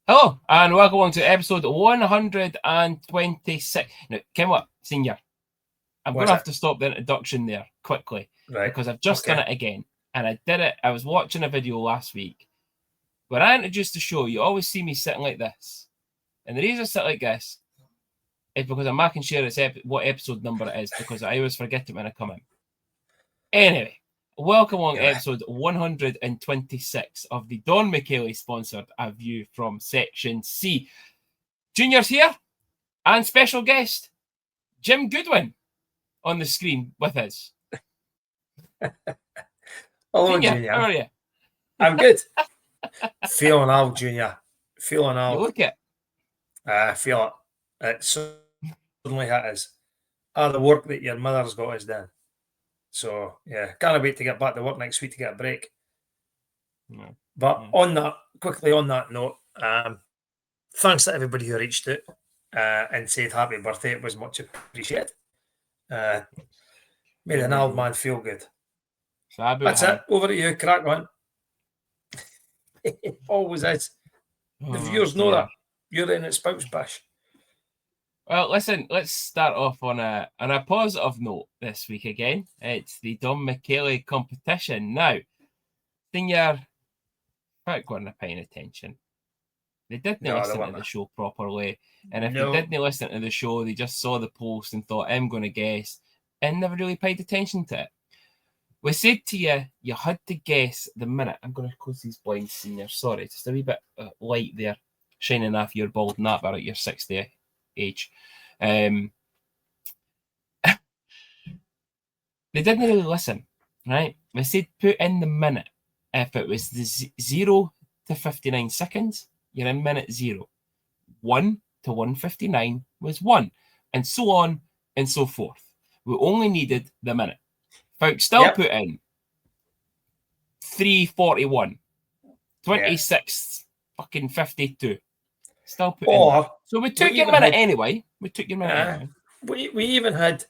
Hello, and welcome along to episode 126. Now, Ken what, Senior? I'm going to have to stop the introduction there quickly, right? Because I've just done it again. And I did it, I was watching a video last week. When I introduced the show, you always see me sitting like this. And the reason I sit like this is because I'm making sure it's what episode number it is, because I always forget it when I come in. Anyway, welcome along episode 126 of the Don Michele sponsored A View from Section C. Junior's here, and special guest, Jim Goodwin, on the screen with us. Hello, Junior. How are you? I'm good. Feeling out, Junior. Feeling out. You look it. I feel it. It certainly is. The work that your mother's got us done. So, yeah, can't wait to get back to work next week to get a break. No. But on that note, thanks to everybody who reached out and said happy birthday. It was much appreciated. Made an old man feel good. That's it. Over to you. Crack on. It always is. The viewers know that. You're in its spouts bash. Well, listen, let's start off on a positive note this week again. It's the Don Michele competition. Now, Senior, quite weren't paying attention. They didn't listen to the show properly. And if they didn't listen to the show, they just saw the post and thought, I'm going to guess, and never really paid attention to it. We said to you, you had to guess the minute. I'm going to close these blinds, Senior. Sorry, just a wee bit light there, shining off your bald napper at your 60th age. They didn't really listen, right? We said put in the minute. If it was the 0 to 59 seconds, you're in minute 0. 1 to 159 was 1, and so on and so forth. We only needed the minute. Folks still put in 3:41, 26 fucking 52. Still put in. So we took your minute anyway. We took your minute anyway. We even had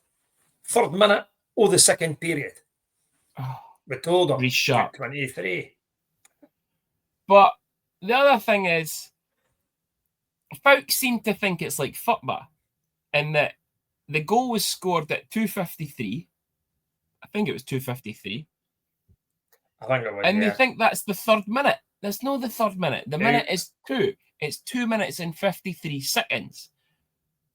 third minute of the second period. We told them 23. But the other thing is, folks seem to think it's like football, and that the goal was scored at 2:53. I think it was 2:53. I think it was. And they think that's the third minute. There's no the third minute. The minute is 2. It's 2 minutes and 53 seconds.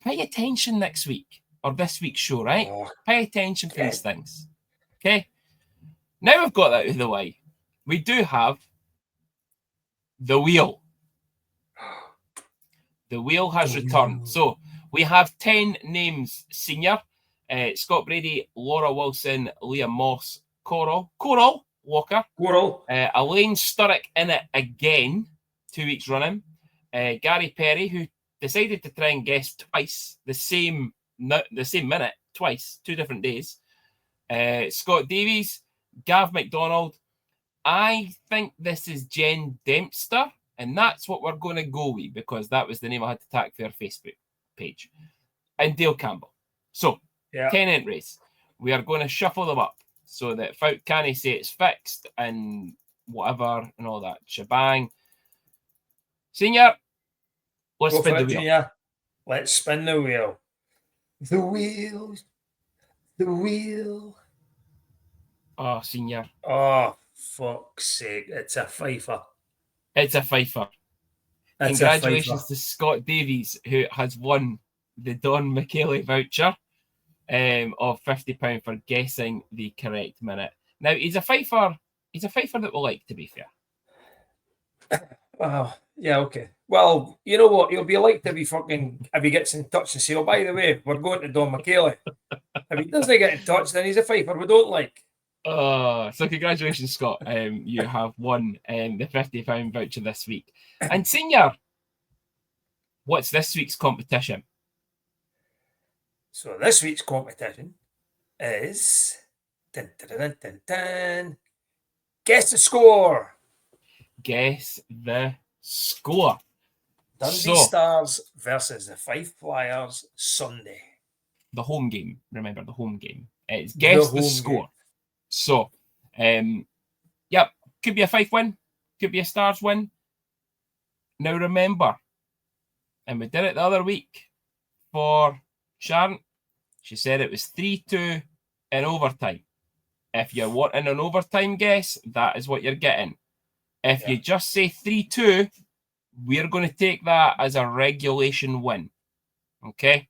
Pay attention next week or this week's show, right? Pay attention to these things. Okay. Now we've got that out of the way. We do have the wheel. The wheel has returned. So we have 10 names, Senior. Scott Brady, Laura Wilson, Leah Moss, Coral Walker, Elaine Sturrock in it again, 2 weeks running. Gary Perry, who decided to try and guess twice the same minute, twice, 2 different days. Scott Davies, Gav McDonald. I think this is Jen Dempster, and that's what we're going to go with because that was the name I had to tag for our Facebook page. And Dale Campbell. So, 10 entries. We are going to shuffle them up so that folk can't say it's fixed and whatever and all that shebang. Senior, let's spin the wheel. Junior. Let's spin the wheel. The wheel. The wheel. Oh, Senior. Oh, fuck's sake. It's a fifer. It's a fifer. Congratulations to Scott Davies, who has won the Don Michele voucher of £50 for guessing the correct minute. Now, he's a fifer that we like, to be fair. Wow. Yeah, okay. Well, you know what? He'll be like to be fucking, if he gets in touch and say, oh, by the way, we're going to Don Michele. If he doesn't get in touch, then he's a fifer we don't like. So congratulations, Scott. You have won the £50 voucher this week. And Senior, what's this week's competition? So this week's competition is guess the score. Guess the score. Dundee Stars versus the Fife Flyers Sunday. The home game. Remember the home game. It's guess the score. Game. So, could be a Fife win, could be a Stars win. Now remember, and we did it the other week for Sharon. She said it was 3-2 in overtime. If you're wanting an overtime guess, that is what you're getting. If you just say 3-2, we're going to take that as a regulation win. Okay?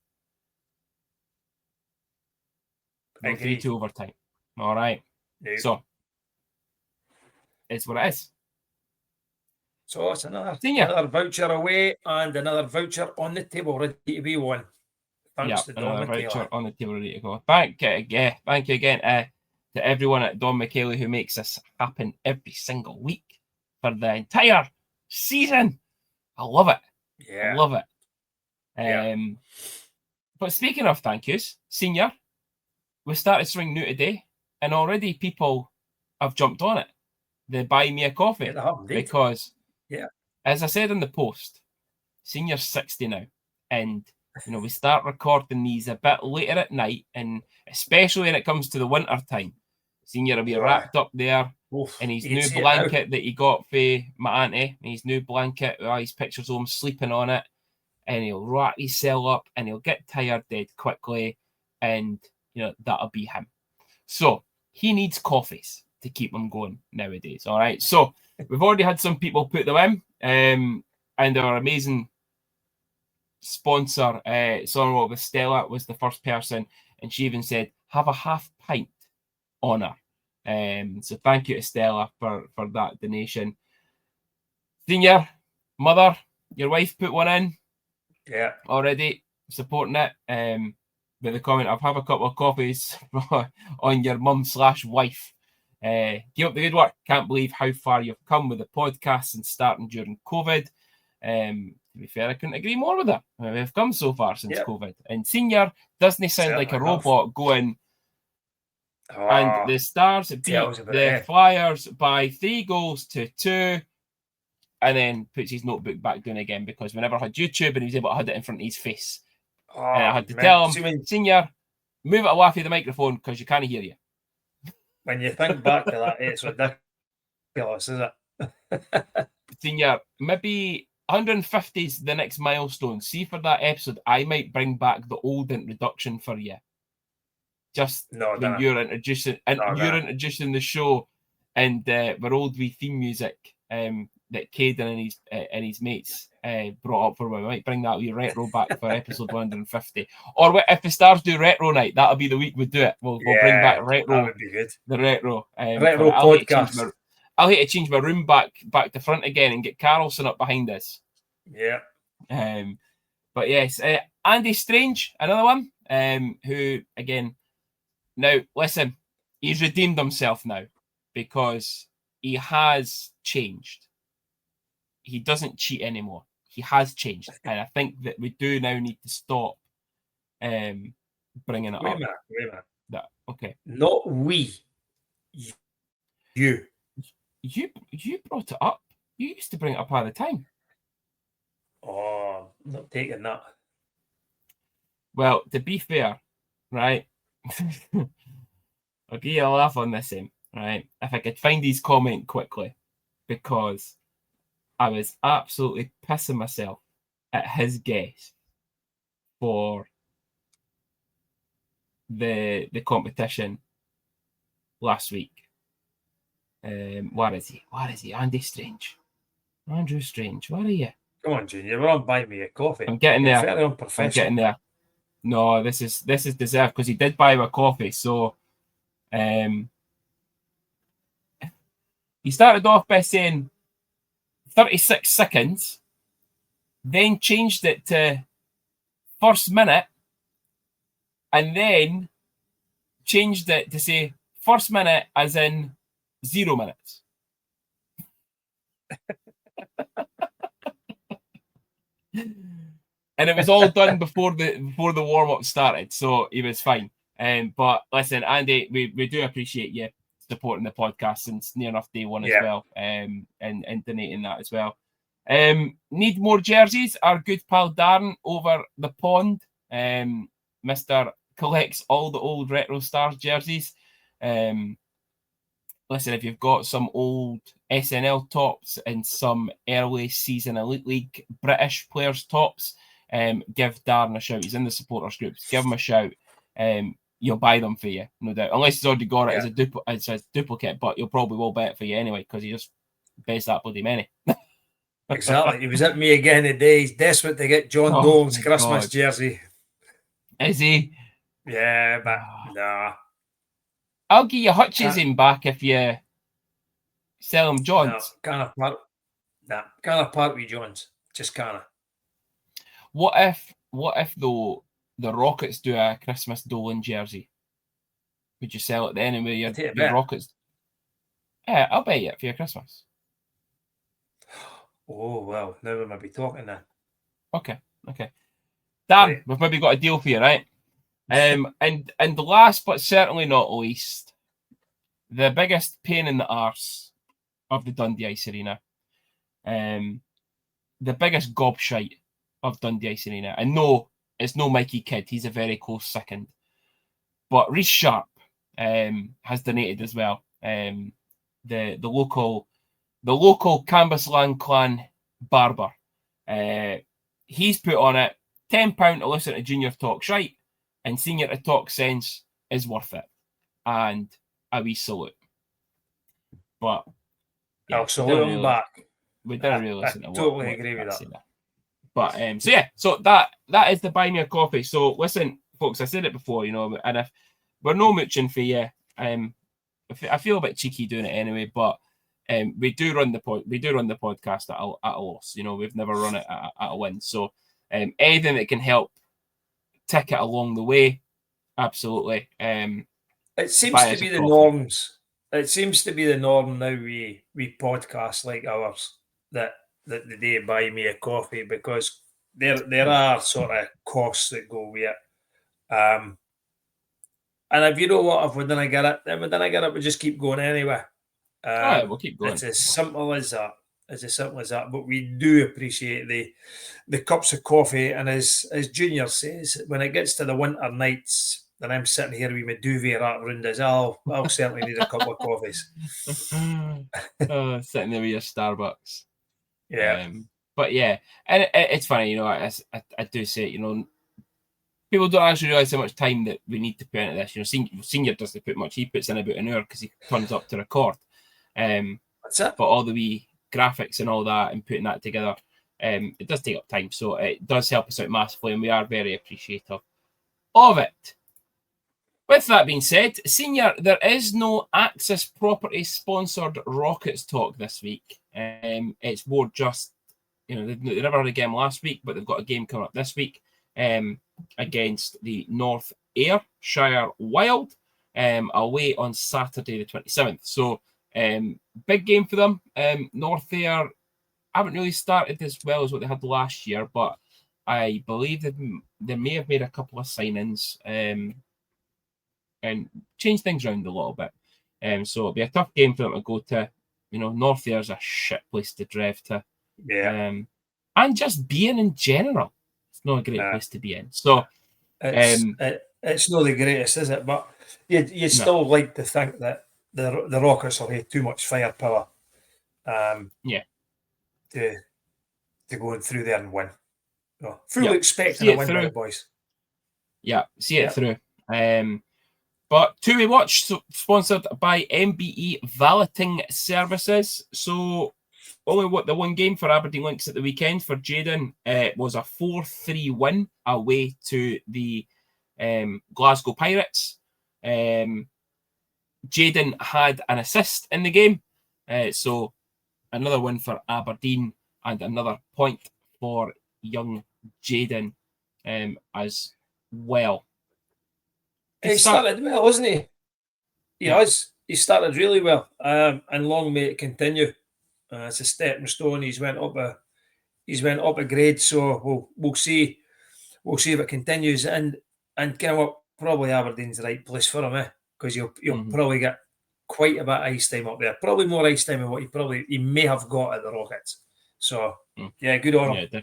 No 3-2 overtime. All right. Nope. So, it's what it is. So it's another voucher away and another voucher on the table ready to be won. Thanks to Don Michele. Voucher on the table ready to go. Thank you again to everyone at Don Michele who makes this happen every single week for the entire season. I love it. Yeah. I love it. But speaking of thank yous, Senior, we started Swing New today, and already people have jumped on it. They buy me a coffee because, as I said in the post, Senior's 60 now, and we start recording these a bit later at night, and especially when it comes to the winter time, Senior will be wrapped up there in his new blanket that he got for my auntie, his new blanket with all his pictures of him sleeping on it, and he'll wrap himself up and he'll get tired dead quickly, and that'll be him. So he needs coffees to keep him going nowadays. All right. So we've already had some people put them in, and our amazing sponsor, Son with Stella, was the first person, and she even said, have a half pint on her. So thank you to Stella for that donation. Senior, mother, your wife put one in. Yeah. Already supporting it. With the comment, I've had a couple of coffees on your mum/wife. Keep up the good work. Can't believe how far you've come with the podcast and starting during COVID. To be fair, I couldn't agree more with that. We've come so far since COVID. And Senior doesn't sound like a robot going. And the Stars beat the Flyers by 3-2, and then puts his notebook back down again because we never had YouTube and he was able to have it in front of his face. And I had to tell him, Senior, move it away from the microphone because you can't hear you. When you think back to that, it's ridiculous, is it? Senior, maybe 150 is the next milestone. See, for that episode, I might bring back the old introduction for you. Just when you're introducing the show, and we're old wee theme music that Caden and his mates brought up for me. We might bring that wee retro back for episode 150. Or if the Stars do retro night, that'll be the week we do it. We'll bring back retro. That would be good. The retro podcast. I'll hate to change my room back to front again and get Carlson up behind us. Yeah. But yes, Andy Strange, another one. Who again? Now listen, he's redeemed himself now because he has changed. He doesn't cheat anymore. He has changed, and I think that we do now need to stop bringing it up. Wait a minute. Okay. Not we. You brought it up. You used to bring it up all the time. Oh, I'm not taking that. Well, to be fair, right? I'll give you a laugh on this one, right? If I could find his comment quickly, because I was absolutely pissing myself at his guess for the competition last week. Where is he? Andy Strange. Andrew Strange, where are you? Come on, Junior. We're on buying me a coffee. I'm getting there. Fairly unprofessional. I'm getting there. No, this is deserved because he did buy me a coffee. So, he started off by saying 36 seconds, then changed it to first minute, and then changed it to say first minute as in 0 minutes. And it was all done before the warm-up started, so he was fine. But listen, Andy, we do appreciate you supporting the podcast since near enough day one as well, and donating that as well. Need more jerseys? Our good pal Darren over the pond, Mr. collects all the old Retro Stars jerseys. listen, if you've got some old SNL tops and some early season Elite League British players tops, give Darren a shout. He's in the supporters groups. Give him a shout. You'll buy them for you, no doubt. Unless he's already got it as a duplicate, but you'll probably will buy it for you anyway because he just pays that bloody many. Exactly. He was at me again today. He's desperate to get John Nolan's Christmas jersey. Is he? Yeah, but nah. I'll give you Hutchison back if you sell him Johns. No, can't part with Johns. Just can't. What if though the Rockets do a Christmas Dolan jersey? Would you sell it then? And your Rockets? Yeah, I'll buy it for your Christmas. Oh well, now we might be talking then. Okay. Dan, we've maybe got a deal for you, right? And last but certainly not least, the biggest pain in the arse of the Dundee Ice Arena, the biggest gobshite of Dundee Ice Arena. And no, it's no Mikey Kidd. He's a very close second. But Rhys Sharp has donated as well. The local Cambuslang clan barber. He's put on it £10 to listen to Junior talk shite and Senior to talk sense is worth it. And a wee salute. But I'll salute him back. We didn't really listen to what. I totally agree with that. But so that is the buy me a coffee. So listen, folks, I said it before, and if we're no mooching for you, I feel a bit cheeky doing it anyway, but we do run the podcast at a loss. We've never run it at a win. So anything that can help tick it along the way, absolutely. It seems to be the norms. It seems to be the norm now. We podcasts like ours that they buy me a coffee because there are sort of costs that go with it. And if you know what, if we didn't get it, then we didn't get it. We just keep going anyway. We'll keep going. It's as simple as that. But we do appreciate the cups of coffee. And as Junior says, when it gets to the winter nights, and I'm sitting here with my duvet wrapped around us, I'll certainly need a couple of coffees. Sitting there with your Starbucks. Yeah. But yeah, and it's funny, I do say it, people don't actually realise how much time that we need to put into this. Senior doesn't put much. He puts in about an hour because he turns up to record. That's it. But all the wee graphics and all that and putting that together, it does take up time. So it does help us out massively, and we are very appreciative of it. With that being said, Senior, there is no Axis Property sponsored Rockets talk this week. It's more just, they never had a game last week, but they've got a game coming up this week against the North Ayrshire Wild away on Saturday the 27th. So big game for them. North Ayr haven't really started as well as what they had last year, but I believe they may have made a couple of signings and changed things around a little bit. So it'll be a tough game for them to go to. North Ayr's a shit place to drive to. Yeah. And just being in general, it's not a great place to be in. So it's not the greatest, is it? But you still like to think that the Rockets will have too much firepower. To go through there and win. Fully expecting a win by the boys. Yeah, see it through. But to be watched, sponsored by MBE Valeting Services. So only the one game for Aberdeen Lynx at the weekend for Jayden was a 4-3 win away to the Glasgow Pirates. Jayden had an assist in the game. So another win for Aberdeen and another point for young Jayden as well. He started well, wasn't he? He started really well, and long may it continue. It's a stepping stone. He's went up a grade. So we'll see if it continues. And kind of what probably Aberdeen's the right place for him, because you'll probably get quite a bit of ice time up there. Probably more ice time than what he may have got at the Rockets. So good on him. Yeah,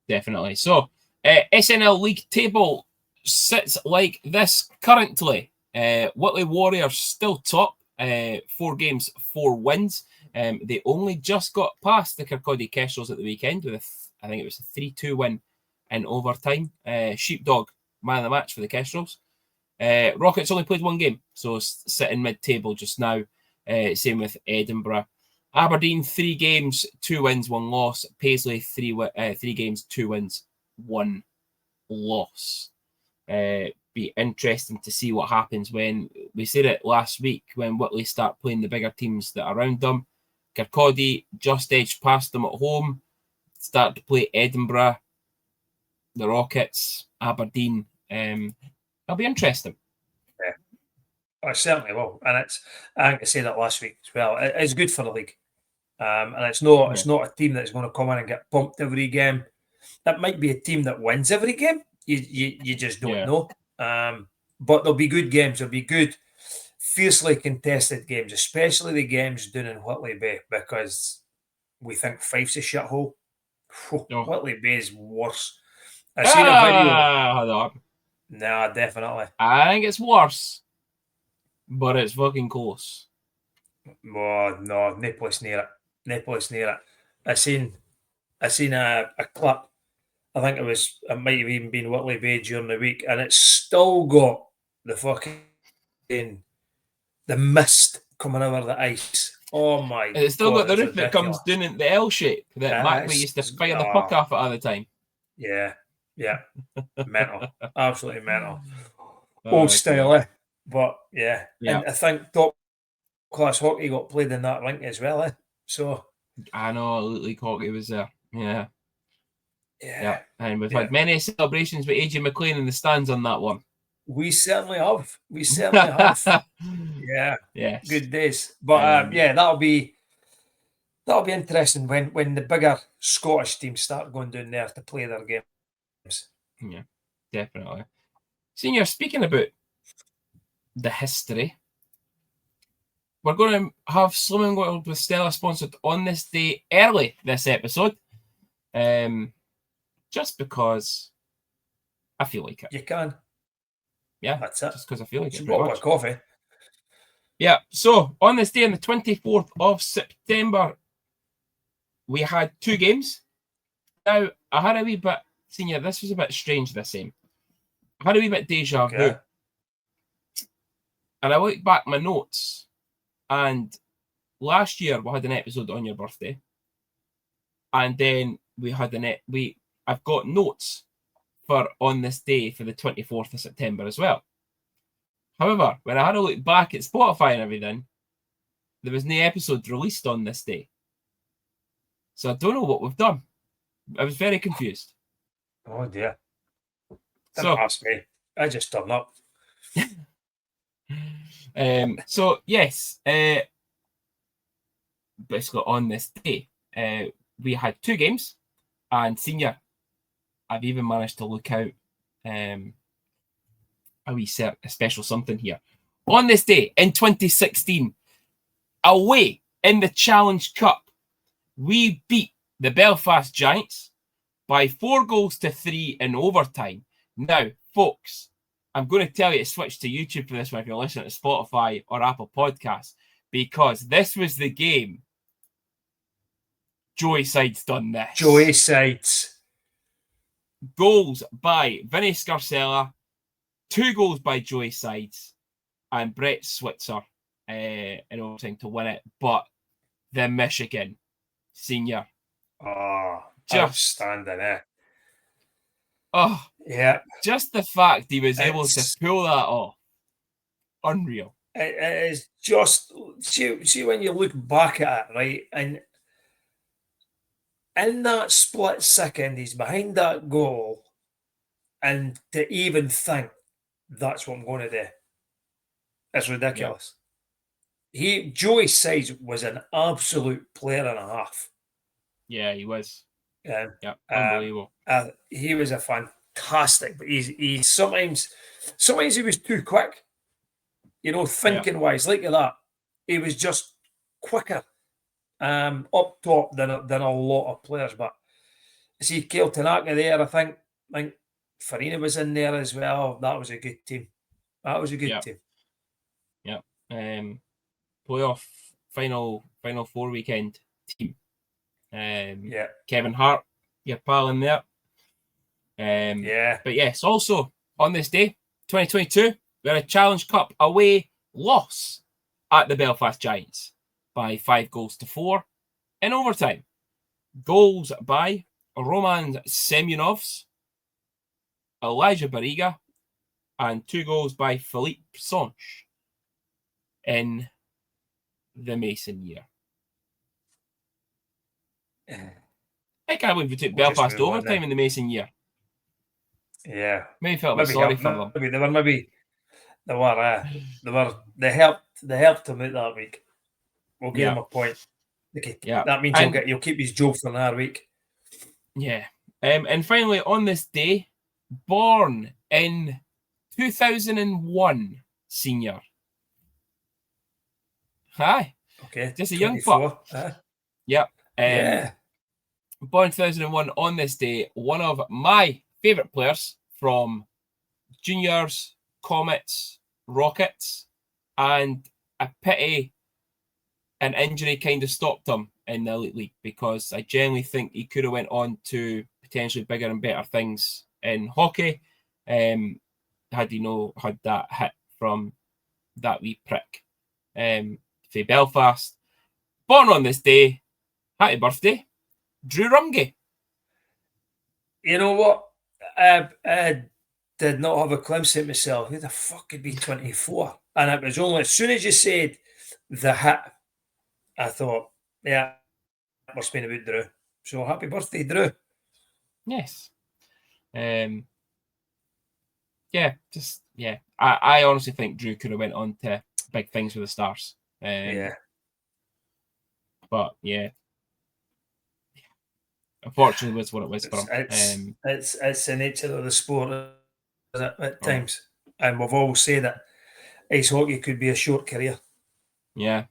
definitely. So SNL League table sits like this currently. Whitley Warriors still top 4 games, 4 wins. They only just got past the Kirkcaldy Kestrels at the weekend with, I think it was a 3-2 win in overtime. Sheepdog, man of the match for the Kestrels. Rockets only played 1 game, so sitting mid-table just now. Same with Edinburgh. Aberdeen, 3 games, 2 wins, 1 loss. Paisley, 3 games, 2 wins, 1 loss. Be interesting to see what happens when we said it last week when Whitley start playing the bigger teams that are around them. Kirkcaldy just edged past them at home, start to play Edinburgh, the Rockets, Aberdeen. It'll be interesting. Yeah, I certainly will, and I think I said that last week as well. It's good for the league, and it's not a team that's going to come in and get pumped every game. That might be a team that wins every game. You just don't know. But there'll be good games. There'll be good, fiercely contested games, especially the games down in Whitley Bay, because we think Fife's a shithole. Whitley Bay is worse. I seen a video. Nah, definitely. I think it's worse, but it's fucking close. Oh, no place near it. No place near it. I seen a clip. I think it might have even been Whitley Bay during the week, and it's still got the fucking the mist coming over the ice. Oh my god. It's still got the roof that comes down in the L shape that Mackley used to fire the puck off at all the time. Yeah. Mental. Absolutely mental. Old style, eh? But yeah. And I think top class hockey got played in that rink as well, eh? So I know league hockey was there. Yeah. And we've had many celebrations with AJ McLean in the stands on that one. We certainly have. Yeah. Yes. Good days. But that'll be interesting when the bigger Scottish teams start going down there to play their games. Yeah, definitely. Senior, speaking about the history, we're going to have Slimming World with Stella sponsored on this day early this episode. Just because I feel like it. You can. Yeah, that's it. Just because I feel like it's it. Bottle of coffee. Yeah, so on this day, on the 24th of September, we had 2 games. Now, I had a wee bit, Senior, this was a bit strange this time. I had a wee bit deja vu. And I looked back my notes, and last year we had an episode on your birthday. And then we had I've got notes for on this day for the 24th of September as well. However, when I had a look back at Spotify and everything, there was no episode released on this day. So I don't know what we've done. I was very confused. Oh dear. Don't ask me. I just turned up. So yes, basically on this day, we had 2 games, and Senior, I've even managed to look out a special something here. On this day in 2016, away in the Challenge Cup, we beat the Belfast Giants by 4-3 in overtime. Now, folks, I'm going to tell you to switch to YouTube for this one if you're listening to Spotify or Apple Podcasts, because this was the game Joey Sides done this. Joey Sides. Goals by Vinny Scarcella, 2 goals by Joey Sides, and Brett Switzer in overtime to win it. But the Michigan Senior. Oh, outstanding, eh? Oh, yeah. Just the fact he was able to pull that off. Unreal. It is just, see when you look back at it, right? And in that split second, he's behind that goal. And to even think, that's what I'm going to do. It's ridiculous. Yeah. Joey Sides was an absolute player and a half. Yeah, he was. Yeah, unbelievable. He was a fantastic, but he's sometimes he was too quick. Thinking wise, like that. He was just quicker up top than a lot of players. But I see Kale Tanaka there. I think Farina was in there as well. That was a good team. That was a good team. Yeah. playoff final four weekend team. Yeah. Kevin Hart, your pal in there. Yeah. But yes, also on this day, 2022, we had a Challenge Cup away loss at the Belfast Giants by 5-4 in overtime. Goals by Roman Semyonovs, Elijah Bariga, and 2 goals by Philippe Sonch in the Mason year. I can't believe we took Belfast to overtime in the Mason year. Yeah. Maybe felt a bit sorry for them. They helped him out that week. We'll give him a point. Okay. Yeah. That means he'll keep his job for another week. Yeah. And finally, on this day, born in 2001, senior. Hi. Okay. Just a young pup. Yep. Yeah. Born in 2001 on this day, one of my favourite players from juniors, Comets, Rockets, and a pity an injury kind of stopped him in the Elite League, because I genuinely think he could have went on to potentially bigger and better things in hockey, had he not had that hit from that wee prick. For Belfast, born on this day, happy birthday, Drew Rumgay. You know what? I did not have a glimpse at myself. Who the fuck could be 24? And it was only as soon as you said the hit, I thought, yeah, it must have been about Drew. So happy birthday, Drew. Yes. I honestly think Drew could have went on to big things with the Stars. But yeah. Unfortunately, that's what it was for him. It's the nature of the sport at times. And we've always said that ice hockey could be a short career. Yeah,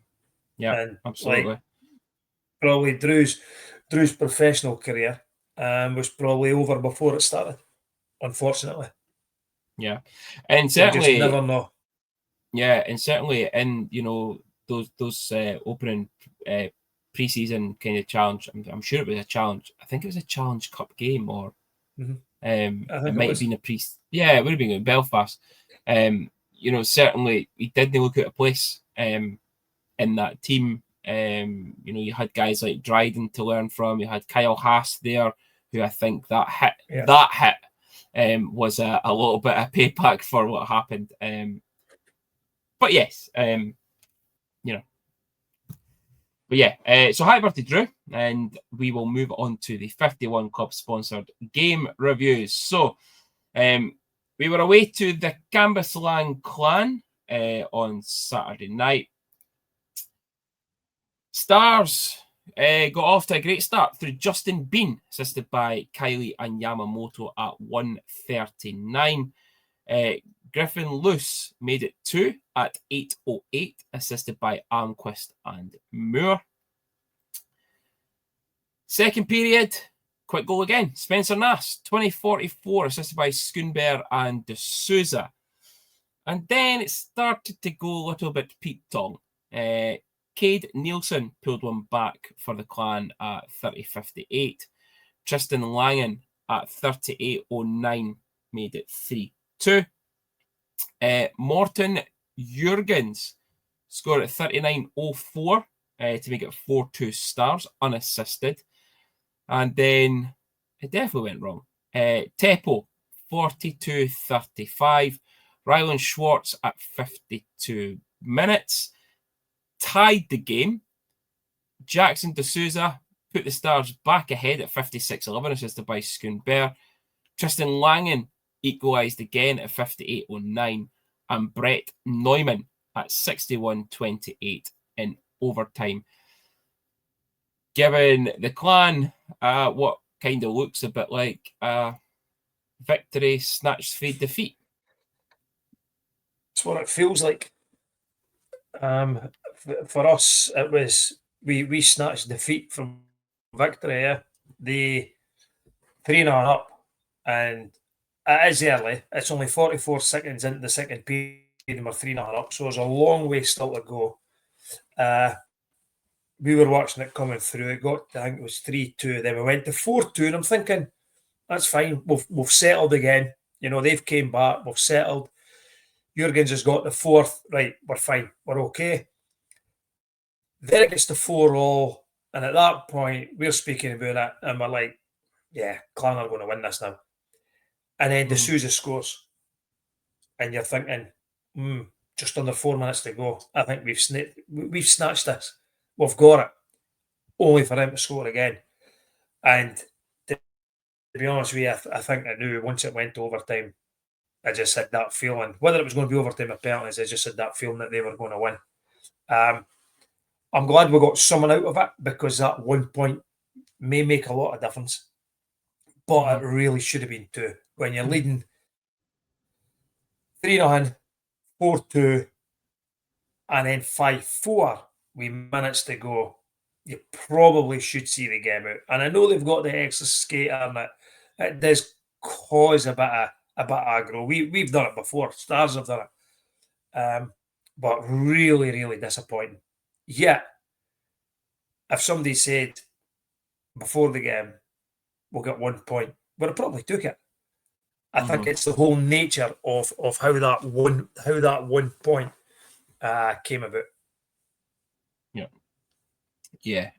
and absolutely. Probably Drew's professional career was probably over before it started, unfortunately. Yeah, and certainly we just never know. Yeah, and certainly in those opening pre-season kind of challenge. I'm sure it was a challenge. I think it was a Challenge Cup game, or it might have been a pre. Yeah, it would have been in Belfast. Certainly he didn't look out of place in that team. You had guys like Dryden to learn from. You had Kyle Haas there, who I think that hit was a little bit of payback for what happened. But yes, so happy birthday, Drew, and we will move on to the 51 Club sponsored game reviews. So, we were away to the Cambuslang Clan on Saturday night. Stars got off to a great start through Justin Bean, assisted by Kylie and Yamamoto at 1:39. Griffin Luce made it 2 at 8:08, assisted by Almquist and Moore. Second period, quick goal again. Spencer Nass, 20:44, assisted by Schoonberg and De Souza. And then it started to go a little bit Pete-tong. Cade Nielsen pulled one back for the Clan at 30:58. Tristan Langen at 38:09 made it 3-2. Morten Jurgens scored at 39:04 to make it 4-2 Stars, unassisted. And then it definitely went wrong. Teppo, 42:35. Ryland Schwartz at 52 minutes tied the game. Jackson De Souza put the Stars back ahead at 56:11, assisted by Schoonberg. Tristan Langen equalised again at 58:09, and Brett Neumann at 61:28 in overtime, giving the Clan what kind of looks a bit like a victory snatched from defeat. It's what it feels like. For us, it was we snatched defeat from victory. Yeah, the 3-0 up, and it is early. It's only 44 seconds into the second period, and we're 3-0 up, so there's a long way still to go. We were watching it coming through. It got, I think it was 3-2. Then we went to 4-2, and I'm thinking, that's fine. We've settled again. They've came back. We've settled. Jurgens has got the fourth. Right, we're fine. We're okay. Then it gets to 4-4, and at that point, we're speaking about it, and we're like, yeah, Clan are going to win this now. And then D'Souza scores. And you're thinking, just under 4 minutes to go. I think we've snatched this. We've got it. Only for him to score again. And to be honest with you, I think I knew once it went to overtime, I just had that feeling. Whether it was going to be overtime or penalties, I just had that feeling that they were going to win. I'm glad we got someone out of it, because that 1 point may make a lot of difference. But it really should have been 2. When you're leading 3-0, 4-2, and then 5-4 with minutes to go, you probably should see the game out. And I know they've got the extra skater, and it does cause a bit of aggro. We've done it before. Stars have done it. But really, really disappointing. Yet, if somebody said before the game, we'll get 1 point, would have probably took it. I think it's the whole nature of how that 1 point came about. Yeah.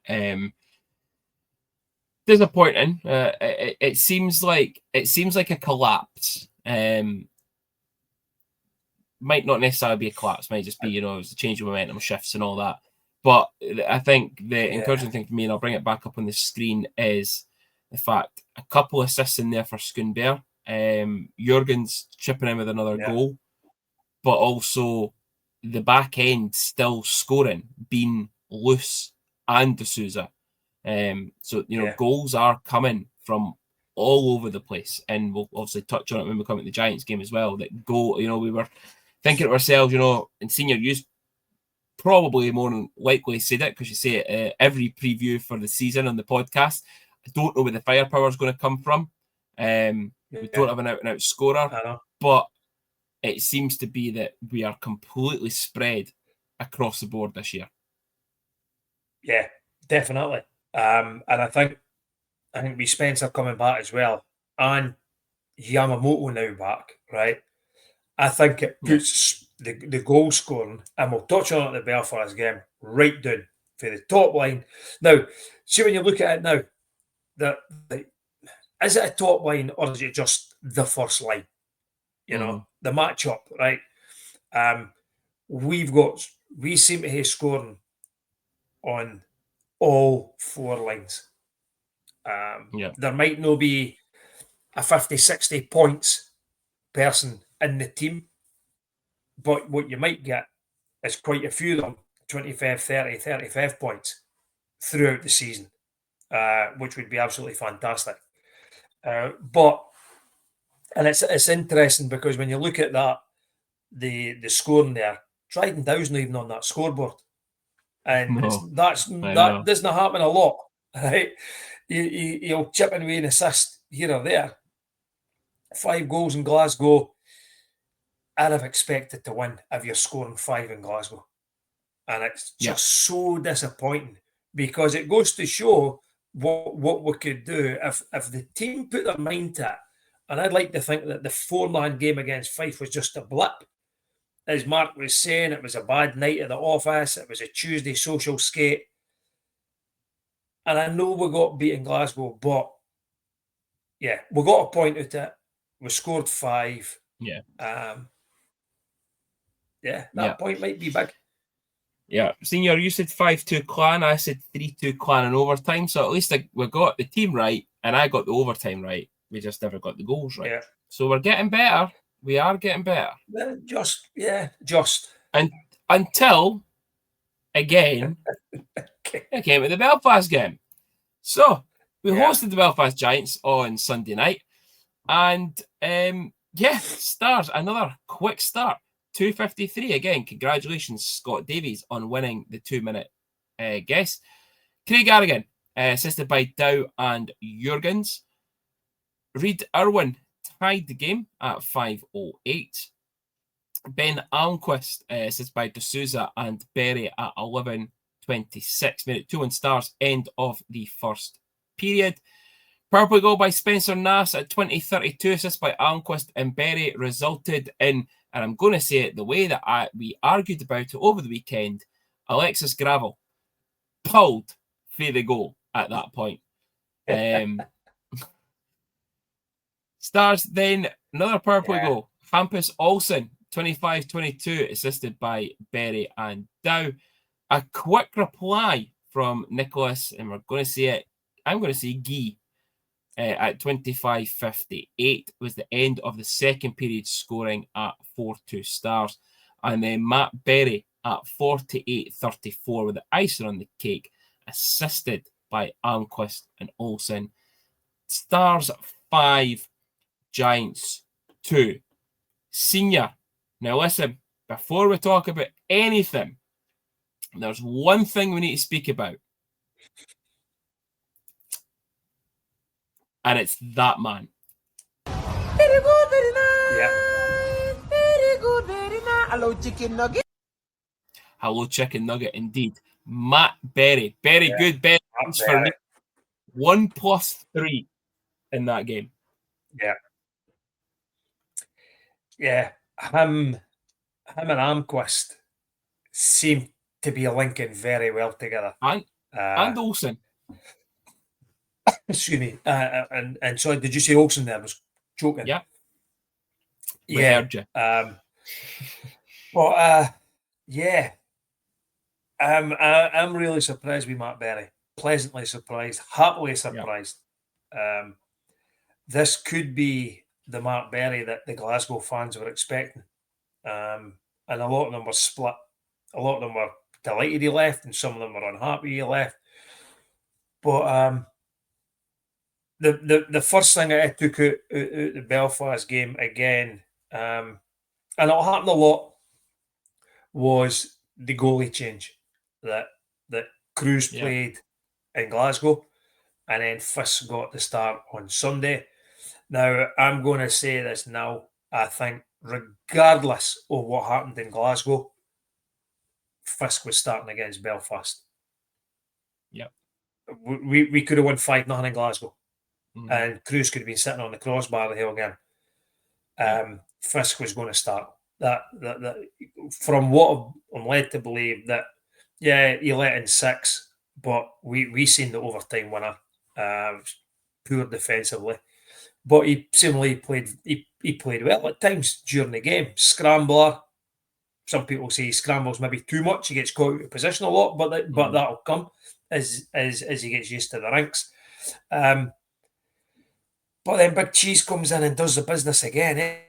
Disappointing. It seems like a collapse. Might not necessarily be a collapse. Might just be it's a change of momentum, shifts, and all that. But I think the encouraging thing for me, and I'll bring it back up on the screen, is the fact a couple assists in there for Schoonbear. Jurgens chipping in with another goal, but also the back end still scoring, being loose and D'Souza. Goals are coming from all over the place, and we'll obviously touch on it when we come at the Giants game as well. That goal, we were thinking to ourselves, and Senior, you probably more than likely said it, because you say it every preview for the season on the podcast. I don't know where the firepower is going to come from. We don't have an out-and-out scorer, but it seems to be that we are completely spread across the board this year. Yeah, definitely. And I think we Spencer coming back as well, and Yamamoto now back, right? I think it puts the goal scoring, and we'll touch on it at the Belfast game, right down for the top line. Now, see, when you look at it now, is it a top line, or is it just the first line? The matchup, right? We seem to have scoring on all 4 lines. There might not be a 50, 60 points person in the team, but what you might get is quite a few of them, 25, 30, 35 points throughout the season, which would be absolutely fantastic. And it's interesting, because when you look at that, the scoring there, Dryden Dow's not even on that scoreboard. And that doesn't happen a lot, right? He'll chip in with an assist here or there. 5 goals in Glasgow. I'd have expected to win if you're scoring 5 in Glasgow. And it's just so disappointing, because it goes to show what we could do if the team put their mind to it. And I'd like to think that the 4-man game against Fife was just a blip. As Mark was saying, it was a bad night at the office. It was a Tuesday social skate. And I know we got beat in Glasgow, but we got a point out of it. We scored 5. That point might be big. Yeah, Senior, you said 5-2 Clan. I said 3-2 Clan in overtime. So at least we got the team right, and I got the overtime right. We just never got the goals right. So we're getting better. We are getting better. Just. And until, again, I came to the Belfast game. So we hosted the Belfast Giants on Sunday night. And, Stars, another quick start. 2:53 again. Congratulations, Scott Davies, on winning the 2-minute guess. Craig Garrigan, assisted by Dow and Jurgens. Reid Irwin tied the game at 5:08. Ben Almquist assisted by D'Souza and Berry at 11:26. Minute 2 on Stars, end of the first period. Power play goal by Spencer Nass at 20:32, assist by Almquist and Berry, resulted in, and I'm going to say it the way that we argued about it over the weekend, Alexis Gravel pulled for the goal at that point. Stars then, another power play goal. Hampus Olsen, 25-22, assisted by Berry and Dow. A quick reply from Nicholas, and we're going to say it, I'm going to say Guy, at 25:58 was the end of the second period, scoring at 4-2 Stars. And then Matt Berry at 48:34 with the icing on the cake, assisted by Almquist and Olsen. Stars 5, Giants 2. Senior. Now listen, before we talk about anything, there's one thing we need to speak about. And it's that man. Very good, very nice. Yeah. Very good, very nice. Hello, chicken nugget. Hello, chicken nugget, indeed. Matt Berry. Very good Berry for me. 1+3 in that game. Yeah. Him and Almquist seem to be linking very well together. And Olsen. Excuse me. And sorry, did you say Olsen there? I was joking. Yeah. We heard you. I'm really surprised with Matt Berry. Pleasantly surprised. Happily surprised. Yeah. This could be the Matt Berry that the Glasgow fans were expecting. And a lot of them were split. A lot of them were delighted he left, and some of them were unhappy he left. But the first thing I took out the Belfast game again, and it'll happen a lot, was the goalie change that Cruz played in Glasgow, and then Fisk got the start on Sunday. Now, I'm going to say this now. I think regardless of what happened in Glasgow, Fisk was starting against Belfast. Yep. We could have won 5-0 in Glasgow. Mm-hmm. And Cruz could have been sitting on the crossbar the whole game. Fisk was going to start. That from what I'm led to believe, that he let in 6, but we seen the overtime winner. Poor defensively, but he similarly played. He played well at times during the game. Scrambler. Some people say he scrambles maybe too much. He gets caught out of position a lot, but that'll come as he gets used to the ranks. But then Big Cheese comes in and does the business again.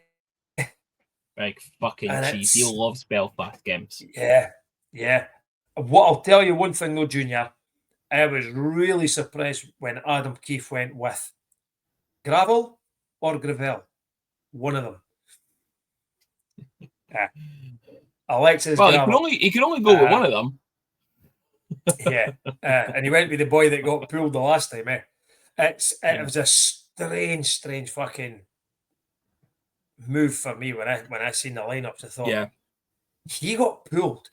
Big fucking Cheese. He loves Belfast games. Yeah. What I'll tell you one thing though, Junior, I was really surprised when Adam Keefe went with Gravel or Gravel. One of them. Alexis Gravel. He can only go with one of them. And he went with the boy that got pulled the last time. It was a strange fucking move for me when I seen the lineups. I thought, he got pulled.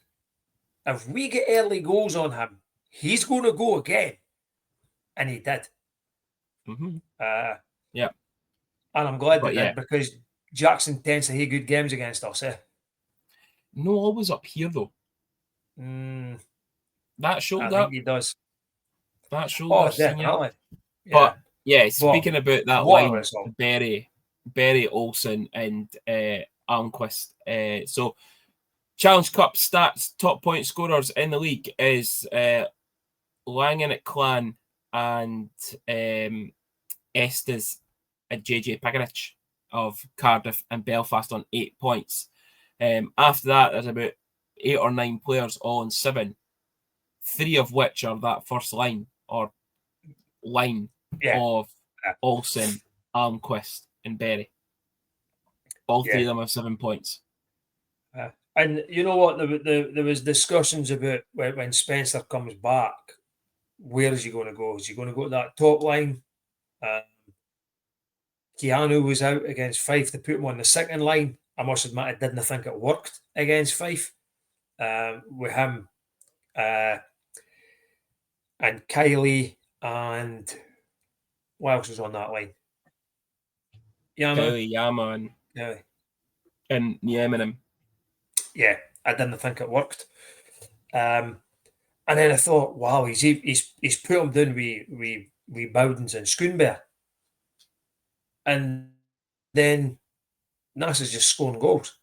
If we get early goals on him, he's going to go again, and he did. Mm-hmm. And I'm glad they did, because Jackson tends to have good games against us. No, always up here though. That shoulder. I think he does. That shoulder. Definitely. But speaking about that line, Berry, Olsen, and Almquist. So, Challenge Cup stats: top point scorers in the league is Langan at Clan and Estes at JJ Paganich of Cardiff and Belfast on 8 points. After that, there's about 8 or 9 players all on 7, 3 of which are that first line or line of Olsen, Almquist, and Berry. All 3 of them have 7 points. And you know what? There was discussions about when Spencer comes back, where is he going to go? Is he going to go to that top line? Keanu was out against Fife to put him on the second line. I must admit, I didn't think it worked against Fife. With him and Kylie and what else was on that line? Kylie, Yama, and Eminem. Yeah, I didn't think it worked. And then I thought, wow, he's put him down with Bowdens and Schoonberg. And then Nass is just scoring goals.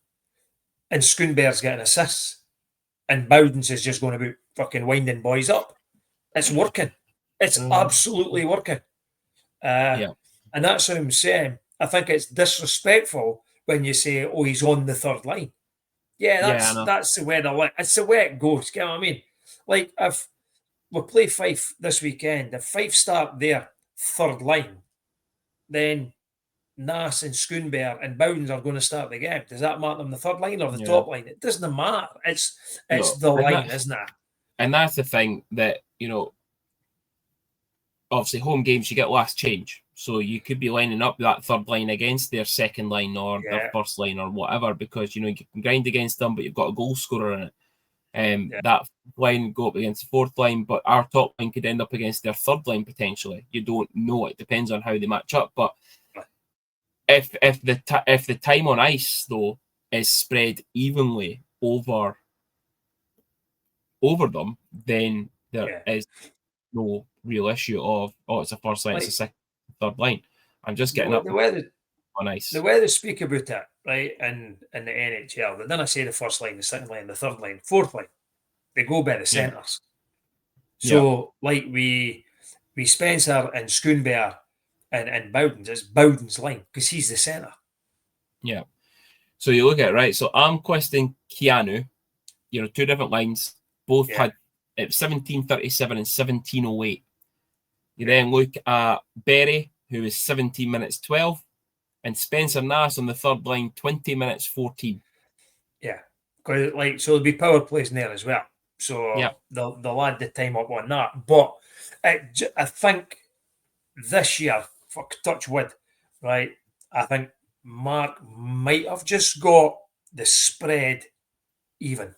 And Schoonberg's getting assists. And Bowdens is just going to be fucking winding boys up. It's working. It's absolutely working. And that's what I'm saying. I think it's disrespectful when you say, "Oh, he's on the third line." Yeah, that's the way it's the way it goes. You know what I mean? Like if we play Fife this weekend, if Fife start their third line, then Nass and Schoonberg and Bowdens are going to start the game. Does that matter on the third line or the top line? It doesn't matter. It's the line, isn't it? And that's the thing that, obviously home games you get last change. So you could be lining up that third line against their second line or their first line or whatever, because you can grind against them, but you've got a goal scorer in it. That line go up against the fourth line, but our top line could end up against their third line potentially. You don't know. It depends on how they match up. But if the time on ice though is spread evenly over them, then there is no real issue of it's a first line, it's a second, third line. I'm just getting up on ice. The way they speak about it, right, in the NHL, they don't say the first line, the second line, the third line, fourth line. They go by the centres. So, like we Spencer and Schoonberg and Bowdens, it's Bowdens' line because he's the centre. Yeah. So you look at it, right? So Almquist and Keanu, two different lines, both had 1737 and 1708. You then look at Berry, who is 17 minutes 12, and Spencer Nass on the third line, 20 minutes 14. Yeah, because so there'll be power plays in there as well. So they'll add the time up on that. But I think this year, for touch wood, right, I think Mark might have just got the spread even.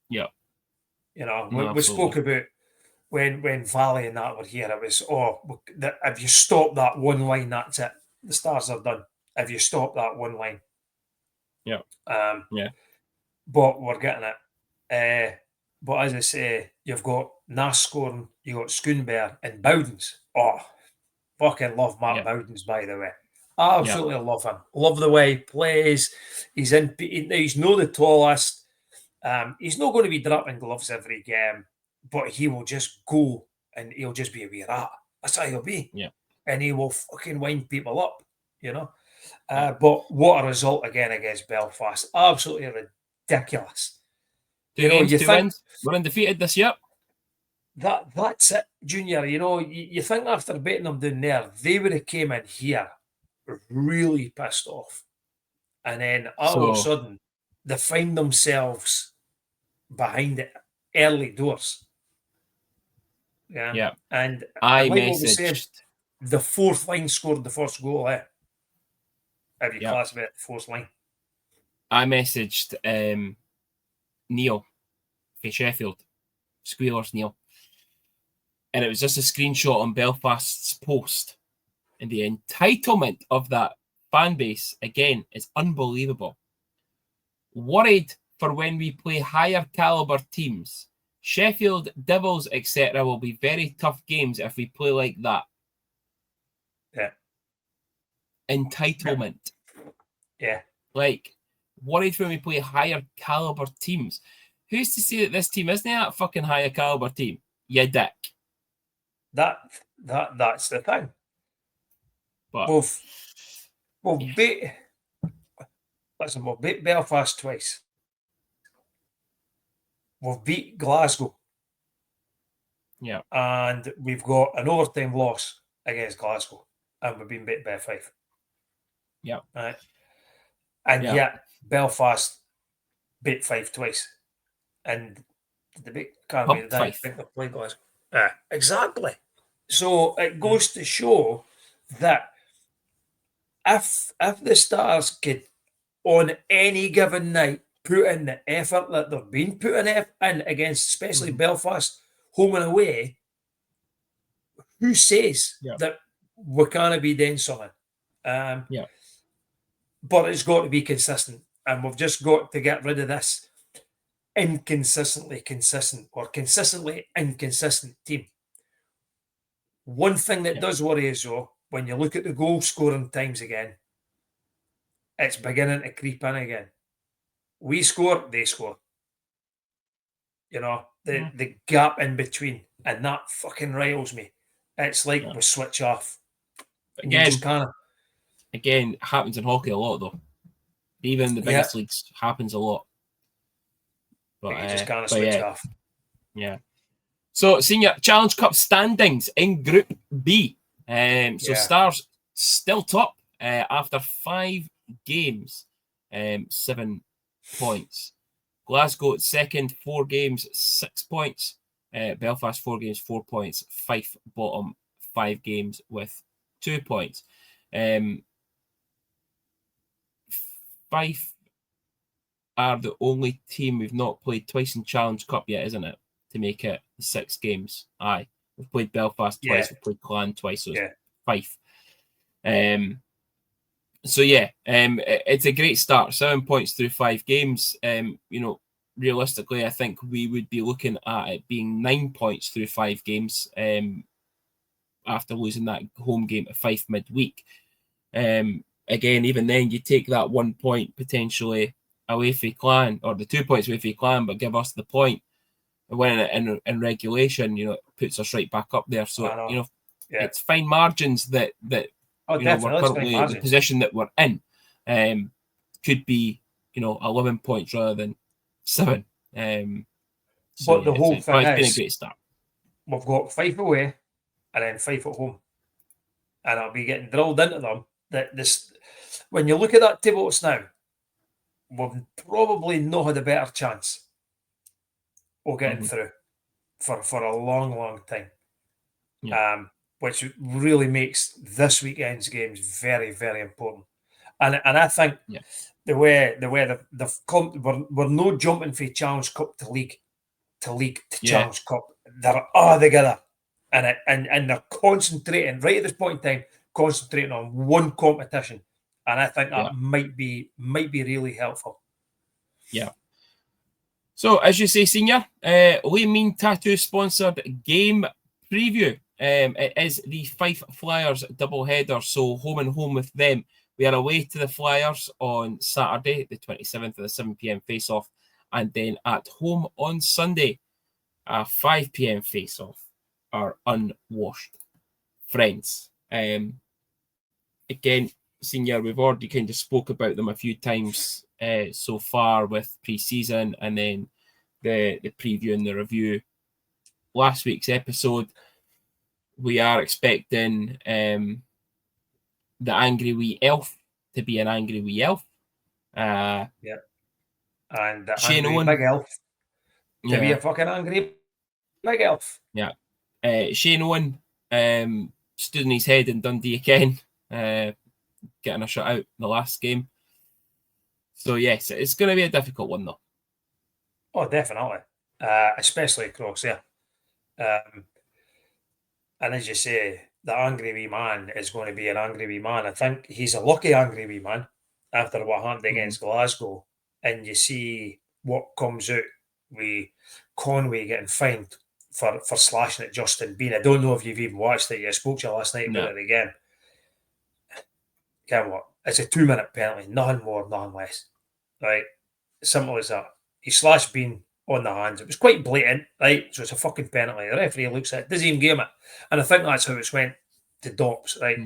Yeah. We spoke about when Valley and that were here, it was, if you stop that one line, that's it. The Stars are done. If you stop that one line. Yeah. But we're getting it. But as I say, you've got Nass scoring, you've got Schoonberg and Bowdens. Oh, fucking love Mark Bowdens, by the way. Absolutely love him. Love the way he plays. He's not the tallest. He's not going to be dropping gloves every game, but he will just go and he'll just be a wee rat. That's how he'll be. Yeah. And he will fucking wind people up, But what a result again against Belfast. Absolutely ridiculous. You think we're undefeated this year? That's it, Junior. You think after beating them down there, they would have came in here really pissed off. And then all of a sudden, they find themselves behind the early doors. Yeah. And I messaged the fourth line scored the first goal, Have you classified it the fourth line? I messaged Neil for Sheffield, Squealers Neil. And it was just a screenshot on Belfast's post. And the entitlement of that fan base, again, is unbelievable. Worried for when we play higher caliber teams. Sheffield, Devils, etc. will be very tough games if we play like that. Yeah. Entitlement. Yeah. Like, worried when we play higher caliber teams. Who's to say that this team isn't that fucking higher caliber team? You dick. That's the thing. But we've beat Belfast twice. We've beat Glasgow. Yeah. And we've got an overtime loss against Glasgow. And we've been beat by Fife. Yeah. Right. And yet Belfast beat Fife twice. And the big can't be the day I think they played Glasgow. Exactly. So it goes to show that if the Stars could on any given night put in the effort that they've been putting in against, especially Belfast, home and away, who says that we can't be doing something? But it's got to be consistent, and we've just got to get rid of this inconsistently consistent or consistently inconsistent team. One thing that does worry us, though, when you look at the goal scoring times again, it's beginning to creep in again. We score, they score. You know, the gap in between, and that fucking riles me. It's like we switch off. Again, you just can't. Again, it happens in hockey a lot, though. Even the biggest leagues happens a lot. But you just can't switch off. Yeah. So, Senior Challenge Cup standings in Group B. Stars still top after 5 games, 7 points. Glasgow second, 4 games, 6 points. Belfast 4 games, 4 points. Fife bottom, 5 games with 2 points. Fife are the only team we've not played twice in Challenge Cup yet, isn't it? To make it 6 games. Aye. We've played Belfast twice, we've played Clan twice, so it's Fife. It's a great start. 7 points through 5 games. Realistically, I think we would be looking at it being 9 points through 5 games after losing that home game to Fife midweek. Again, even then, you take that 1 point potentially away from Clan, or the 2 points away from Clan, but give us the point. Winning it in regulation, it puts us right back up there. So, it's fine margins that we're currently in the position that we're in. Could be, 11 points rather than 7. But the whole thing it's been a great start. We've got Fife away and then Fife at home. And I'll be getting drilled into them that this, when you look at that table now, we've probably not had a better chance of getting through for a long, long time. Which really makes this weekend's games very, very important. And I think the way they've come, we're no jumping from Challenge Cup to league to Challenge Cup. They're all together, and they're concentrating right at this point in time, concentrating on one competition, and I think that might be really helpful. Yeah. So, as you say, Senior, Lean Mean Tattoo sponsored game preview. It is the Fife Flyers doubleheader, so home and home with them. We are away to the Flyers on Saturday, the 27th at the 7 p.m. face-off, and then at home on Sunday, a 5 p.m. face-off, our unwashed friends. Again, Senior, we've already kind of spoke about them a few times so far with pre-season, and then the preview and the review. Last week's episode, we are expecting the Angry Wee Elf to be an Angry Wee Elf. And the Shane Angry Owen, Big Elf to be a fucking Angry Big Elf. Yeah. Shane Owen stood on his head in Dundee again, getting a shut out in the last game. So, yes, it's going to be a difficult one, though. Oh, definitely. Especially across here. And as you say, the Angry Wee Man is going to be an Angry Wee Man. I think he's a lucky Angry Wee Man after what happened against Glasgow. And you see what comes out with Conway getting fined for slashing at Justin Bean. I don't know if you've even watched it. I spoke to you last night about it again. Can what? It's a 2-minute penalty. Nothing more, nothing less. Right? Simple as that. He slashed Bean on the hands. It was quite blatant, right? So it's a fucking penalty. The referee looks at it, doesn't even game it. And I think that's how it's went to Dops, right?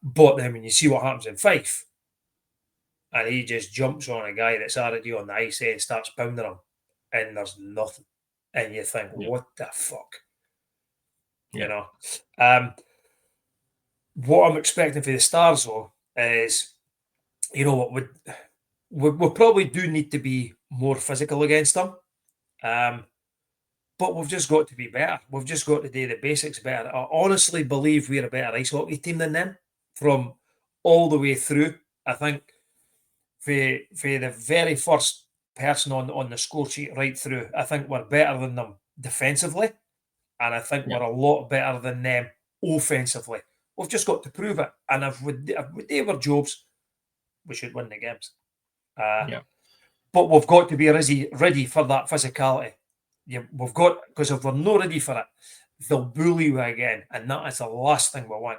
But then when you see what happens in Fife, and he just jumps on a guy that's already on the ice and starts pounding him, and there's nothing. And you think, what the fuck? You know? What I'm expecting for the Stars, though, is, you know what, we probably do need to be more physical against them. But we've just got to be better. We've just got to do the basics better. I honestly believe we're a better ice hockey team than them from all the way through. I think for the very first person on the score sheet right through. I think we're better than them defensively, and I think we're a lot better than them offensively. We've just got to prove it. And if they were Jobs, we should win the games. But we've got to be ready for that physicality. We've got, because if we're not ready for it, they'll bully you again, and that is the last thing we want.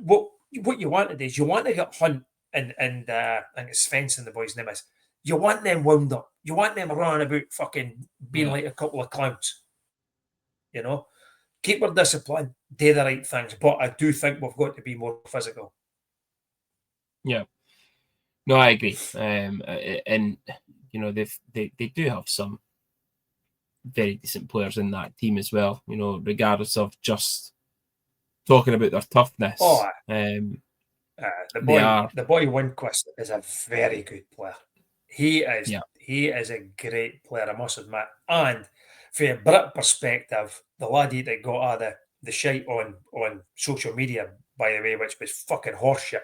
What you want is you want to get Hunt and I think it's Spence and the boys' name is. You want them wound up. You want them running about fucking being like a couple of clowns. You know, keep our discipline, do the right things. But I do think we've got to be more physical. Yeah. No, I agree. And you know, they do have some very decent players in that team as well. You know, regardless of just talking about their toughness. The boy Winquist is a very good player. He is a great player, I must admit. And from a Brit perspective, the laddie that got out of the shite on social media, by the way, which was fucking horseshit.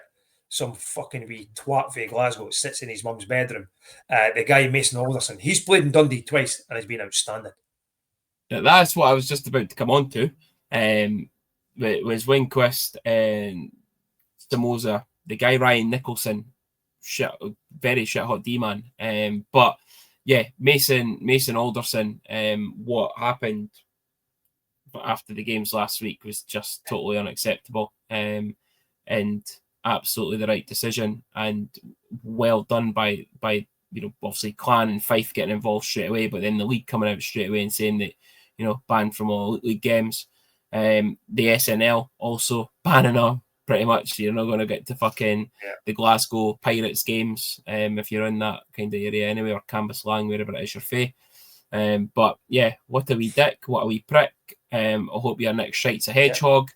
Some fucking wee twat from Glasgow that sits in his mum's bedroom. The guy Mason Alderson, he's played in Dundee twice and has been outstanding. Yeah, that's what I was just about to come on to. It was Winquist and Samoza, the guy Ryan Nicholson, very shit hot D-man. But yeah, Mason Alderson, what happened after the games last week was just totally unacceptable. And absolutely the right decision, and well done by you know, obviously Clan and Fife getting involved straight away, but then the league coming out straight away and saying that, you know, banned from all league games. The SNL also banning them pretty much. You're not going to get to fucking the Glasgow Pirates games if you're in that kind of area anyway, or Cambuslang, wherever it is you're fae. But yeah, what a wee dick, what a wee prick. I hope your next shite's a hedgehog.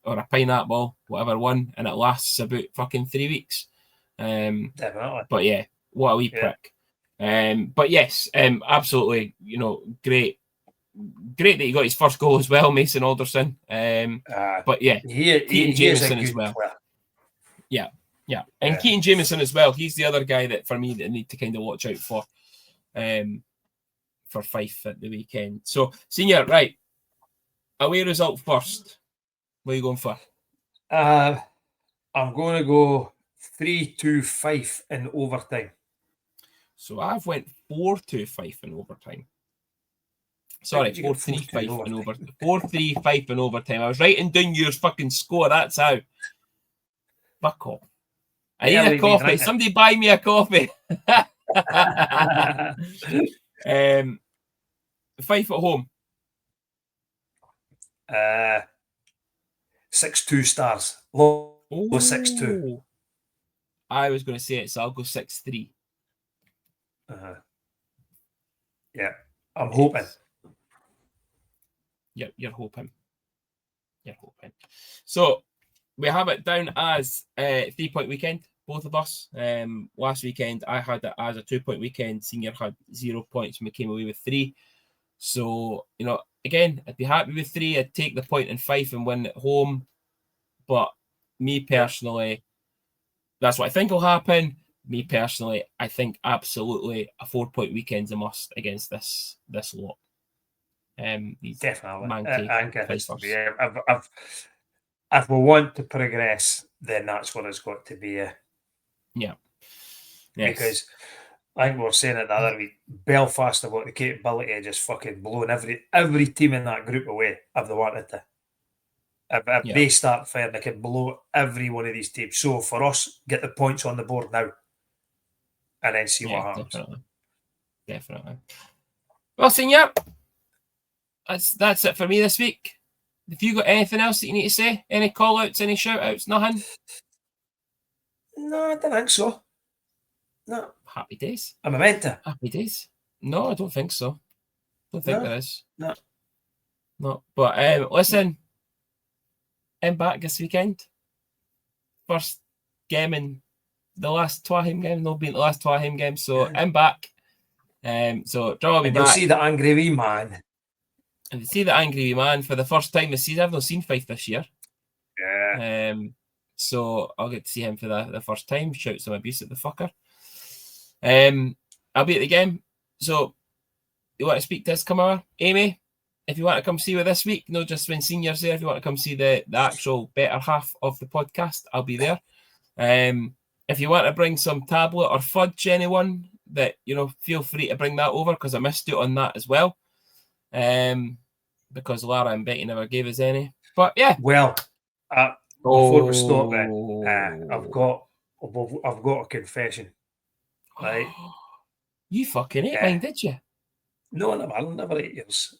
Or a pineapple, whatever one, and it lasts about fucking 3 weeks. Definitely. But yeah, what a wee prick. But yes, absolutely, you know, great that he got his first goal as well, Mason Alderson. But yeah, Keaton Jameson as well. Player. Yeah. And Keaton Jameson as well. He's the other guy that, for me, that I need to kind of watch out for Fife at the weekend. So, Senior, right, away result first. What are you going for? I'm going to go 3-2 Fife in overtime. So I've went 4-2 Fife in overtime. Sorry, 4-3 Fife in overtime. 4-3 Fife in overtime. I was writing down your fucking score. That's how. Fuck off. I need a coffee. Somebody buy me a coffee. Fife at home. 6-2 Stars. Low 6-2. I was going to say it, so I'll go 6-3. Yeah, I'm hoping. Yeah, you're hoping. So we have it down as a 3-point weekend, both of us. Last weekend, I had it as a 2-point weekend. Senior had 0 points and we came away with 3. So, you know, again, I'd be happy with 3. I'd take the point in Fife and win at home. But me personally, that's what I think will happen. Me personally, I think absolutely a 4-point weekend's a must against this lot. Definitely. If we want to progress, then that's what it's got to be. Yeah. Yes. Because I think we were saying it the other week, Belfast have got the capability of just fucking blowing every team in that group away if they wanted to. If they start firing, they can blow every one of these teams. So for us, get the points on the board now and then see what happens. Definitely. Well, Senior, that's it for me this week. Have you got anything else that you need to say? Any call-outs, any shout-outs, nothing? No, I don't think so. No. Happy days. Am I meant to? Happy days. No, I don't think so. Don't think there is. No. But listen, I'm back this weekend. First game in the last Twaham game. No, been the last Twaham game. So I'm back. So John will be back. You'll see the angry wee man. And you see the angry wee man for the first time this season. I've not seen Fife this year. Yeah. So I'll get to see him for the first time, shout some abuse at the fucker. I'll be at the game. So you want to speak to us, come over? Amy, if you want to come see me this week, not just when seniors there, if you want to come see the actual better half of the podcast, I'll be there. If you want to bring some tablet or fudge, anyone, that, feel free to bring that over, because I missed out on that as well. Because Lara and Betty never gave us any. But yeah. Well, before we stop it, I've got a confession. Right? You fucking ate mine, did you? No, never ate yours.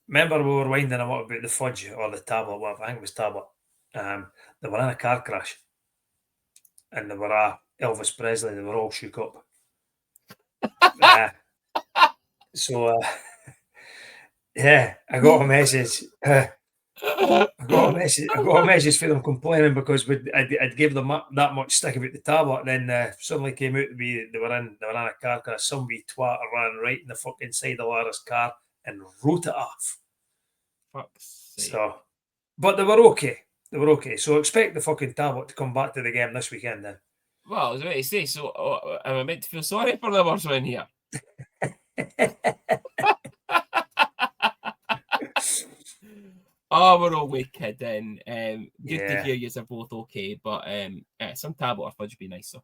Remember we were winding them up about the fudge or the tablet, whatever, I think it was tablet. They were in a car crash. And they were Elvis Presley, they were all shook up. Yeah, I got a message. I got a message for them complaining because I'd give them that much stick about the tablet, and then suddenly came out to be they were in a car crash. Some wee twat ran right in the fucking side of Lara's car and wrote it off. Fuck's sake. So, but they were okay. So expect the fucking tablet to come back to the game this weekend then. Well, I was about to say, so am I meant to feel sorry for them or something here? Oh, we're always kidding. Good to hear you are both okay, but some tablet or fudge would be nice. So,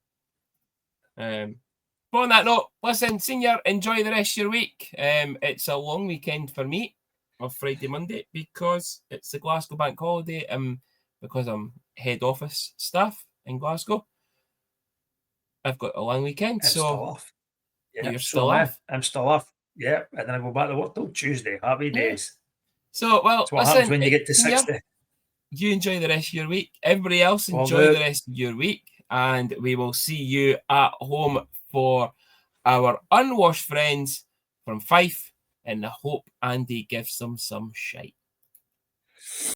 but on that note, listen, senior, enjoy the rest of your week. It's a long weekend for me, or Friday, Monday, because it's the Glasgow bank holiday. Because I'm head office staff in Glasgow, I've got a long weekend. I'm still off. Yeah, you're still off. I'm still off. Yeah, and then I go back to work till Tuesday. Happy days. So, well, that's what happens when you get to 60. You enjoy the rest of your week. Everybody else enjoy the rest of your week. And we will see you at home for our unwashed friends from Fife, in the hope Andy gives them some shite.